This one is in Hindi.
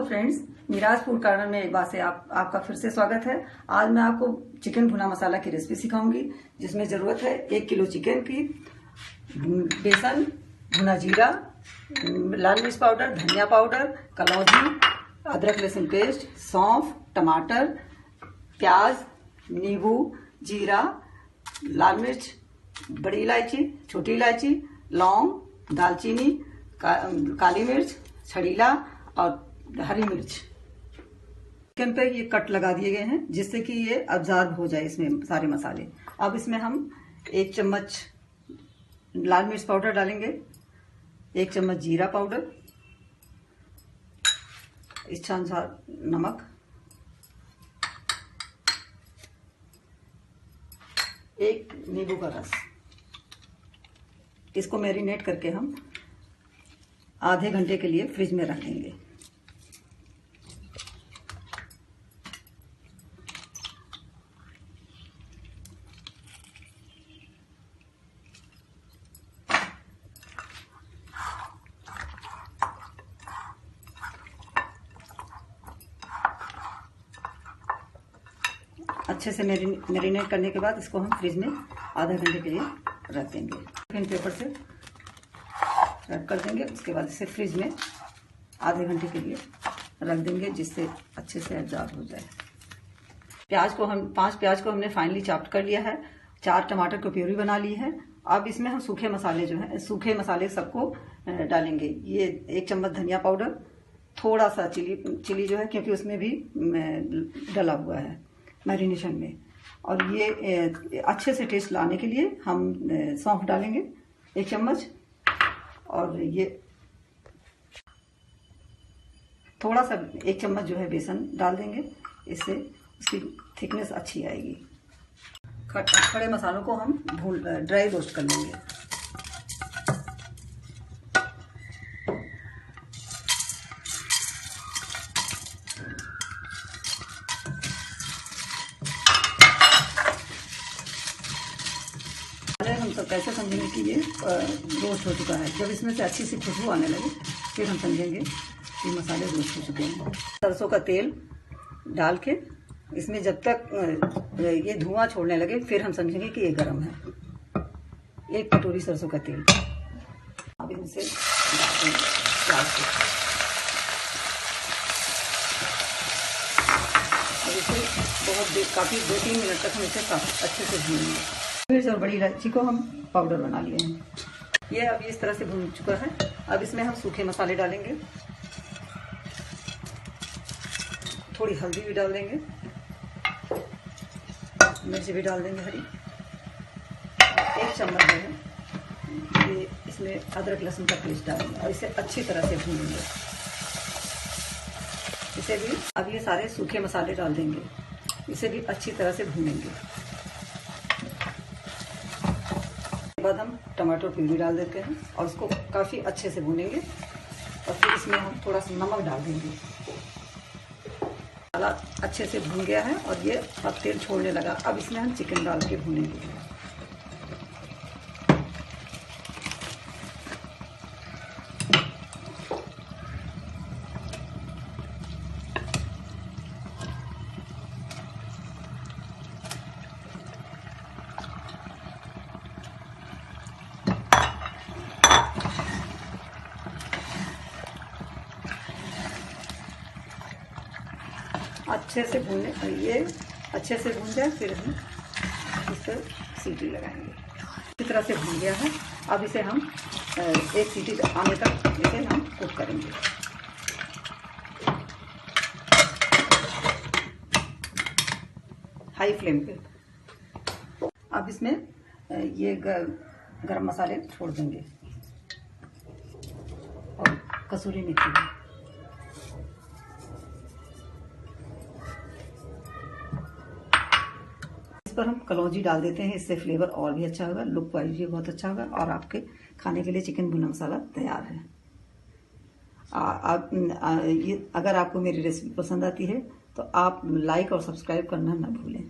Hello friends, Miraj food corner में एक बार से आपका फिर से स्वागत है। आज मैं आपको चिकन भुना मसाला की रेसिपी सिखाऊंगी, जिसमें ज़रूरत है 1 किलो चिकन की, बेसन, भुना जीरा, लाल मिर्च पाउडर, धनिया पाउडर, कलौंजी, अदरक लहसुन पेस्ट, सौंफ, टमाटर, प्याज, नींबू, जीरा, लाल मिर्च, बड़ी इलायची, छोटी इलायची, लौंग, दालचीनी, काली मिर्च, छड़ीला और हरी मिर्च। चिकन पे ये कट लगा दिए गए हैं, जिससे कि ये अब्जॉर्ब हो जाए इसमें सारे मसाले। अब इसमें हम 1 चम्मच लाल मिर्च पाउडर डालेंगे, 1 चम्मच जीरा पाउडर, इच्छा अनुसार नमक, 1 नींबू का रस। इसको मैरिनेट करके हम आधे घंटे के लिए फ्रिज में रख देंगे। अच्छे से मैरिनेट करने के बाद इसको हम फ्रिज में आधा घंटे के लिए रख देंगे। टिफिन पेपर से रख कर देंगे। उसके बाद इसे फ्रिज में आधे घंटे के लिए रख देंगे, जिससे अच्छे से एब्जॉर्ब हो जाए। 5 प्याज को हमने फाइनली चॉप्ड कर लिया है। 4 टमाटर की प्यूरी बना ली है। अब इसमें हम सूखे मसाले सबको डालेंगे। ये 1 चम्मच धनिया पाउडर, थोड़ा सा चिली जो है, क्योंकि उसमें भी डला हुआ है मैरिनेशन में। और ये अच्छे से टेस्ट लाने के लिए हम सौंफ डालेंगे 1 चम्मच, और ये थोड़ा सा 1 चम्मच जो है बेसन डाल देंगे। इससे उसकी थिकनेस अच्छी आएगी। खड़े मसालों को हम ड्राई रोस्ट कर लेंगे। हम सब कैसे समझेंगे कि ये रोस्ट हो चुका है? जब इसमें से अच्छी सी खुशबू आने लगे, फिर हम समझेंगे कि मसाले रोस्ट हो चुके हैं। सरसों का तेल डाल के इसमें जब तक ये धुआं छोड़ने लगे, फिर हम समझेंगे कि ये गर्म है। 1 कटोरी सरसों का तेल। अब इनसे प्याज को, अब इसे काफ़ी 2-3 मिनट तक हम इसे अच्छे से भूनेंगे। मिर्च और बड़ी इलायची को हम पाउडर बना लिए हैं। ये अब इस तरह से भून चुका है। अब इसमें हम सूखे मसाले डालेंगे। थोड़ी हल्दी भी डाल देंगे, मिर्च भी डाल देंगे हरी। 1 चम्मच जो है ये इसमें अदरक लहसुन का पेस्ट डालेंगे और इसे अच्छी तरह से भूनेंगे। इसे भी अब ये सारे सूखे मसाले डाल देंगे, इसे भी अच्छी तरह से भूनेंगे। बाद हम टमाटर प्यूरी डाल देते हैं और उसको काफ़ी अच्छे से भूनेंगे। और फिर इसमें हम थोड़ा सा नमक डाल देंगे। मसाला अच्छे से भून गया है और ये अब तेल छोड़ने लगा। अब इसमें हम चिकन डाल के भूनेंगे। ये अच्छे से भून जाए, फिर हम इस पर सीटी लगाएंगे। इस तरह से भून गया है। अब इसे हम 1 सीटी आने तक इसे हम कुक करेंगे। हाई फ्लेम पे। अब इसमें ये गरम मसाले छोड़ देंगे और कसूरी मेथी। पर हम कलौंजी डाल देते हैं। इससे फ्लेवर और भी अच्छा होगा, लुक वाइज भी बहुत अच्छा होगा और आपके खाने के लिए चिकन भुना मसाला तैयार है। अगर आपको मेरी रेसिपी पसंद आती है तो आप लाइक और सब्सक्राइब करना ना भूलें।